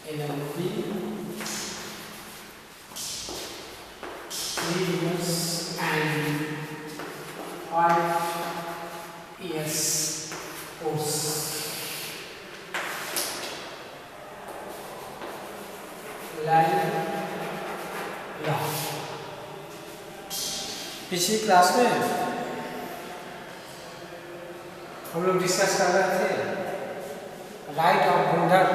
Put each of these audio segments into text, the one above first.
NLP 3 years and 5 years course. Land law. पिछली class में हम लोग डिस्कस कर रहे थे राइट ऑफ बुंडर,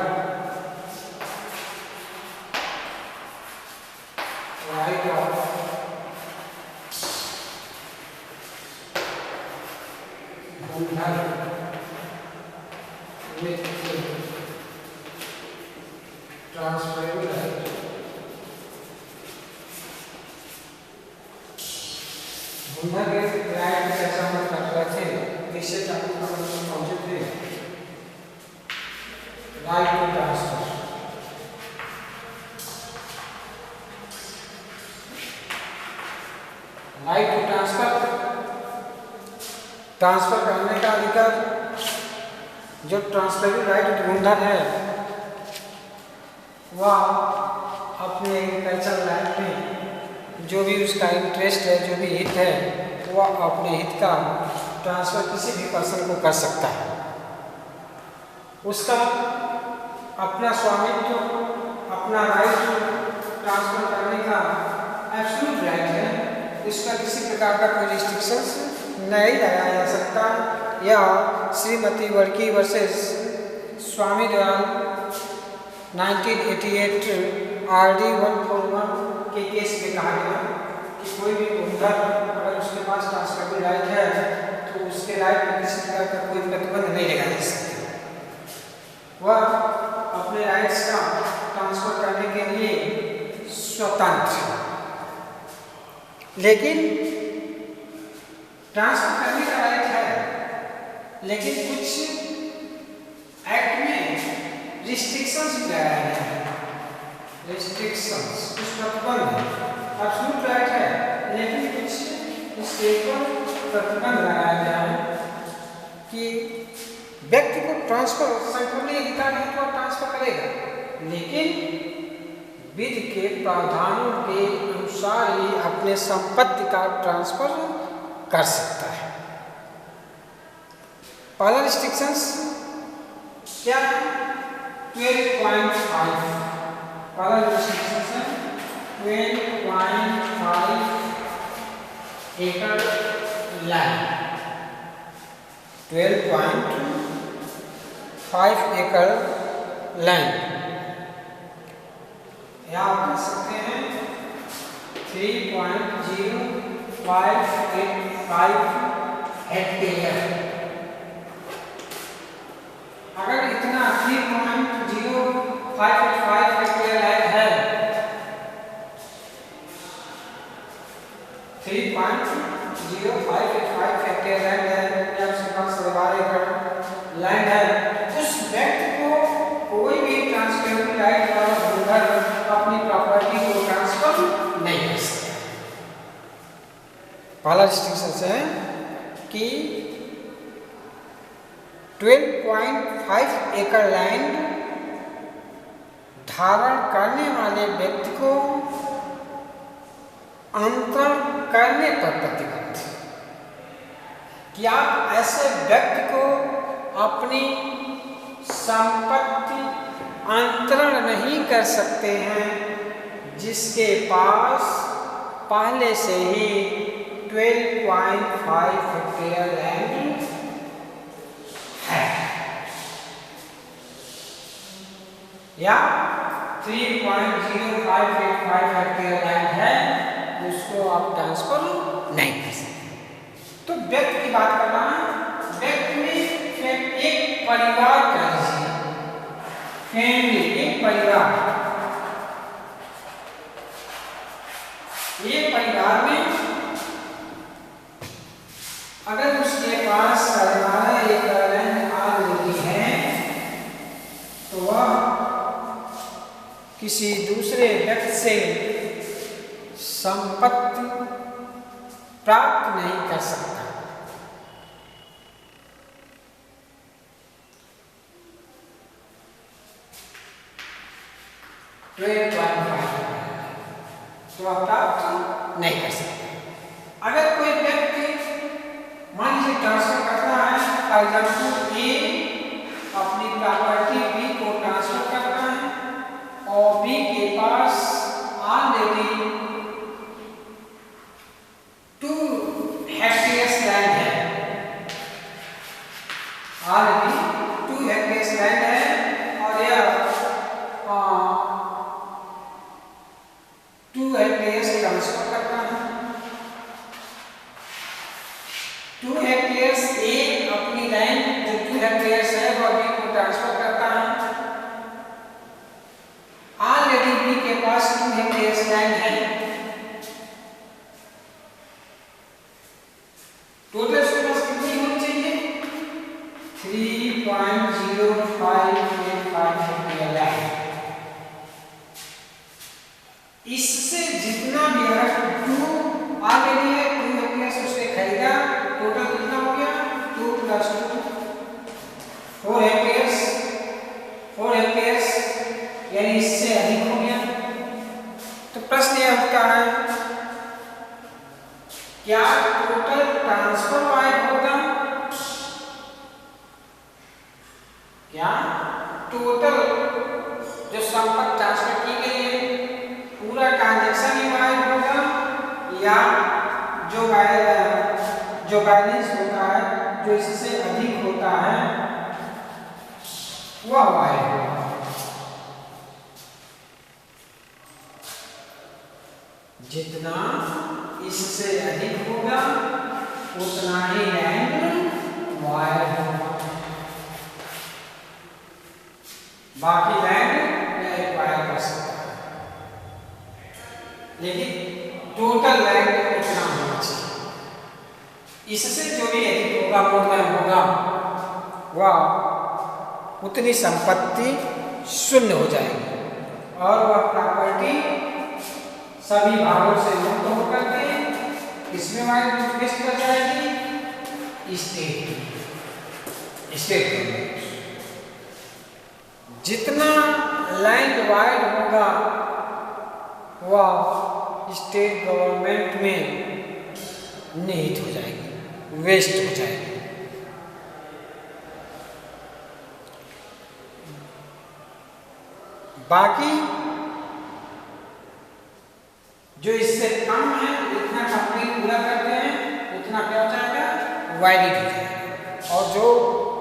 राइट ऑफ बुंडर विथ ट्रांसफरेबल राइट। बुंडर के राइट की चर्चा हम कर रहे थे, निश्चित आपको पहुंचे थे right to transfer. Right to transfer, transfer करने का अधिकार। जो ट्रांसफरेबल राइट बुंडर है वह अपने एग्रीकल्चर लाइफ में जो भी उसका इंटरेस्ट है, जो भी हित है, वह अपने हित का ट्रांसफर किसी भी पर्सन को कर सकता है। उसका अपना स्वामित्व, अपना राइट ट्रांसफर करने का एब्सोल्यूट राइट है। इसका किसी प्रकार का कोई रिस्ट्रिक्शंस नहीं लगाया जा सकता। यह श्रीमती वर्की वर्सेस स्वामी दयाल 1988 RD 141 के केस में कहा गया कि कोई भी बुंडर अगर उसके पास ट्रांसफरेबल राइट है तो उसके राइट में किसी प्रकार का कोई प्रतिबंध नहीं लगाया जा सकता। वह अपने राइट्स का ट्रांसफर करने के लिए स्वतंत्र है। लेकिन ट्रांसफर करने का राइट है, लेकिन कुछ एक्ट में रिस्ट्रिक्शंस भी लगाया गया है। रिस्ट्रिक्शंस, कुछ प्रतिबंध। एब्सोल्यूट राइट है, लेकिन कुछ इसके ऊपर प्रतिबंध लगाया गया है कि व्यक्ति को ट्रांसफर संपूर्ण अधिकार है तो ट्रांसफर करेगा, लेकिन विधि के प्रावधानों के अनुसार ही अपने संपत्ति का ट्रांसफर कर सकता है। पहला रिस्ट्रिक्शंस क्या है? 12.5। पहला रिस्ट्रिक्शंस है 12.5 एकड़ लैंड। 12.5 एकड़ लैंड, या आप कह सकते हैं 3.0585 हेक्टेयर। अगर इतना 3.0585 हेक्टेयर लैंड है, 3.0585 हेक्टेयर लैंड है, या उसके पास 12 एकड़ लैंड है, उस व्यक्ति को कोई भी ट्रांसफरेबल राइट वाला बुंडर अपनी प्रॉपर्टी को ट्रांसफर नहीं कर सकता। पहला रिस्ट्रिक्शन है कि 12.5 एकड़ लैंड धारण करने वाले व्यक्ति को अंतरण करने पर प्रतिबंध कि आप ऐसे व्यक्ति को अपनी संपत्ति अंतरण नहीं कर सकते हैं जिसके पास पहले से ही 12.5 हेक्टेयर लैंड है, या 3.0585 हेक्टेयर लैंड है, उसको आप ट्रांसफर नहीं कर सकते। तो व्यक्ति की बात कर रहा है। व्यक्ति में एक परिवार का लीजिए, फैमिली, एक परिवार। एक परिवार में अगर उसके पास 12 एकड़ लैंड ऑलरेडी है तो वह किसी दूसरे व्यक्ति से संपत्ति प्राप्त नहीं कर सकता। 12.5 तो आप प्राप्त नहीं कर सकते। अगर कोई व्यक्ति मान लीजिए ट्रांसफर करता है, फॉर एग्जाम्पल ए अपनी प्रॉपर्टी बी को ट्रांसफर करता है और बी के पास ऑलरेडी 2 हेक्टेयर्स लैंड है, ऑलरेडी 2 हेक्टेयर्स लैंड है और यह 2 हेक्टेयर्स ट्रांसफर करता है। 2 हेक्टेयर्स ए अपनी लैंड जो 2 हेक्टेयर्स है वह बी को ट्रांसफर करता है। ऑलरेडी बी के पास 2 हेक्टेयर्स लैंड है। टोटल उसके पास कितनी होनी चाहिए? 3.0585 हेक्टेयर लैंड। इससे जितना भी अगर 2 ऑलरेडी है 2 हेक्टेयर्स उसने खरीदा, टोटल कितना हो गया? 2 + 2 4 हेक्टेयर्स, 4 हेक्टेयर्स यानी इससे अधिक हो गया। तो प्रश्न यह उठता है क्या टोटल ट्रांसफर वाइड होगा? क्या टोटल जो संपत्ति ट्रांसफर की गई है पूरा ट्रांजैक्शन ही वाइड होगा या जो बैलेंस होता है जो इससे अधिक होता है वह वाइड होगा? जितना इससे अधिक होगा उतना ही लैंड वाइड होगा, बाकी लैंड नहीं एक्वायर कर सकता, लेकिन टोटल लैंड इतना होना चाहिए। इससे जो भी अधिक होगा मोर होगा वह उतनी संपत्ति शून्य हो जाएगी और वह प्रॉपर्टी सभी भागों से मुक्त होकर के इसमें वाइड कर जाएगी स्टेट। जितना लैंड वाइड होगा वह स्टेट गवर्नमेंट में निहित हो जाएगी, वेस्ट हो जाएगी। बाकी जो इससे कम है इतना कंप्लीट पूरा करते हैं उतना क्या हो जाएगा? वाइड हो जाएगा। और जो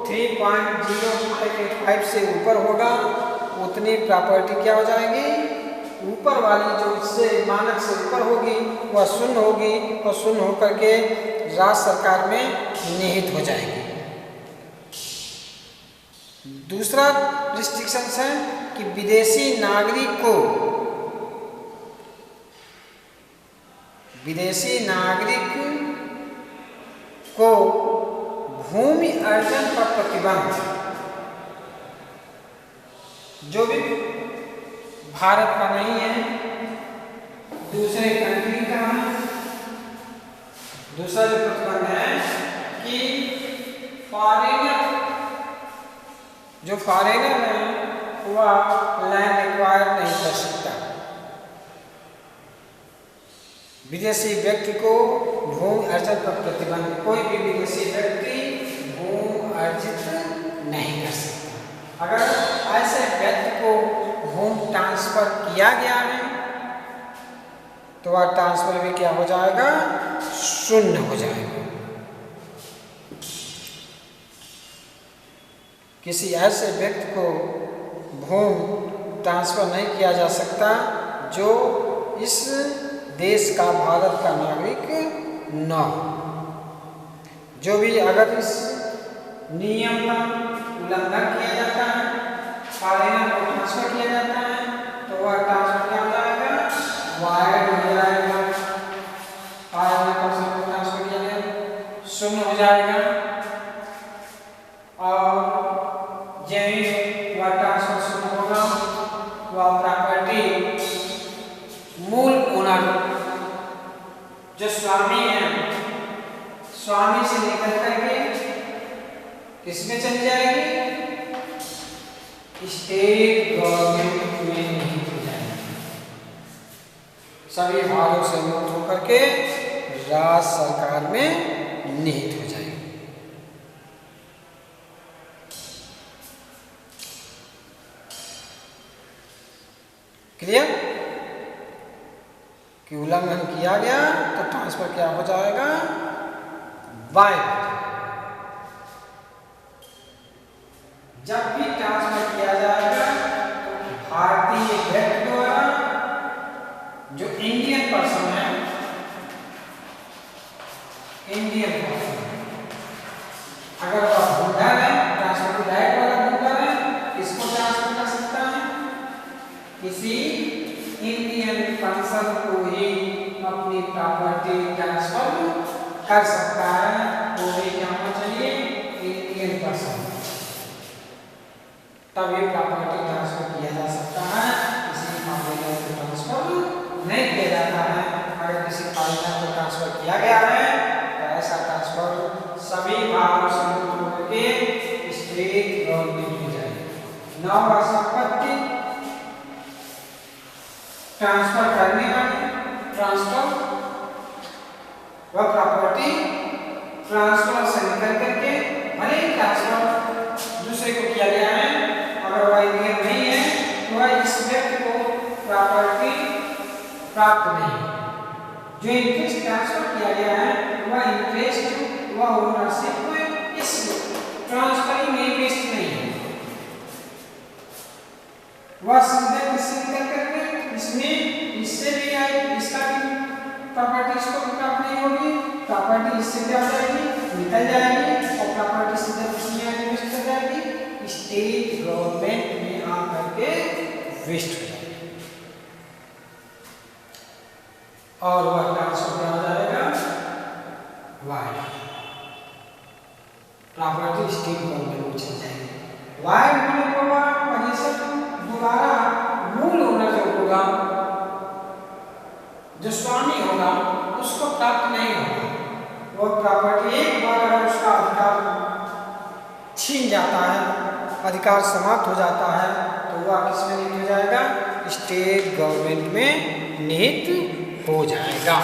3.0585 से ऊपर होगा उतनी प्रॉपर्टी क्या हो जाएगी? ऊपर वाली जो इससे मानक से ऊपर होगी वह शून्य होगी और शून्य होकर के राज्य सरकार में निहित हो जाएगी। दूसरा रिस्ट्रिक्शंस है कि विदेशी नागरिक को भूमि अर्जन पर प्रतिबंध। जो भी भारत का नहीं है दूसरे कंट्री का है। दूसरा जो प्रतिबंध है कि फॉरेनर है वह लैंड एक्वायर नहीं कर सकता। विदेशी व्यक्ति को भूमि अर्जन पर प्रतिबंध। कोई भी विदेशी व्यक्ति भूमि अर्जित नहीं कर सकता। अगर ऐसे व्यक्ति को भूमि ट्रांसफर किया गया है तो वह ट्रांसफर भी क्या हो जाएगा? शून्य हो जाएगा। किसी ऐसे व्यक्ति को भूमि ट्रांसफर नहीं किया जा सकता जो इस देश का, भारत का नागरिक न हो। जो भी अगर इस नियम का उल्लंघन किया जाता है, फॉरेनर को ट्रांसफर किया जाता है तो वह ट्रांसफर क्या हो जाएगा? वाइड हो जाएगा। फॉरेनर को ट्रांसफर किया जाएगा शून्य हो जाएगा और जैसे वह ट्रांसफर शून्य होगा वह प्रॉपर्टी मूल ओनर जो स्वामी है, स्वामी से निकल करके किसमें चली जाएगी? स्टेट गवर्नमेंट में नहीं हो जाएगी। सभी भागों से मुक्त होकर के राज्य सरकार में निहित हो जाएगी। क्लियर? कि उल्लंघन किया गया तो ट्रांसफर क्या हो जाएगा? वाइड। जब भी ट्रांसफर किया जाएगा तो भारतीय व्यक्ति द्वारा, जो इंडियन पर्सन है, इंडियन पर्सन, अगर वह होल्डर है, ट्रांसफर की राइट वाला होल्डर है, किसको ट्रांसफर कर सकता है? किसी इंडियन पर्सन को ही अपनी प्रॉपर्टी ट्रांसफर कर सकता है। वो भी क्या होना चाहिए? Indian person. तभी प्रॉपर्टी ट्रांसफर किया जा सकता है। किसी मामले में ट्रांसफर नहीं किया जाता है। अगर किसी पार्टनर को ट्रांसफर किया गया है तो ऐसा ट्रांसफर सभी भागों से मुक्त होकर के स्टेट गवर्नमेंट हो जाएगी। नौ संपत्ति ट्रांसफर करने वाली, ट्रांसफर वह प्रॉपर्टी ट्रांसफर से निकल करके, भले ही ट्रांसफर दूसरे को किया गया है, अगर वह इंडियन नहीं है तो वह इस व्यक्ति को प्रॉपर्टी प्राप्त नहीं। जो इंटरेस्ट ट्रांसफर किया गया है वह इंटरेस्ट, वह ओनरशिप इस ट्रांसफर में वेस्ट नहीं है। वह सीधे किससे निकल करके, इसमें इससे भी आई, इसका भी प्रॉपर्टी इसको प्राप्त नहीं होगी, प्रॉपर्टी इससे क्या हो जाएगी? निकल जाएगी और प्रॉपर्टी सीधे किसमें इन्वेस्ट कर जाएगी? स्टेट गवर्नमेंट में आकर के वेस्ट हो जाएगी और वह ट्रांसफर क्या हो जाएगा? वाइड। प्रॉपर्टी स्टेट गवर्नमेंट में चल जाएगी। वाइड होने के बाद पोजीशन दोबारा मूल होना जो होगा, जो स्वामी होगा, उसको प्राप्त नहीं होगा। वो प्रॉपर्टी एक बार अगर उसका अधिकार छीन जाता है, अधिकार समाप्त हो जाता है, तो वह किस में निहित हो जाएगा? स्टेट गवर्नमेंट में निहित हो जाएगा।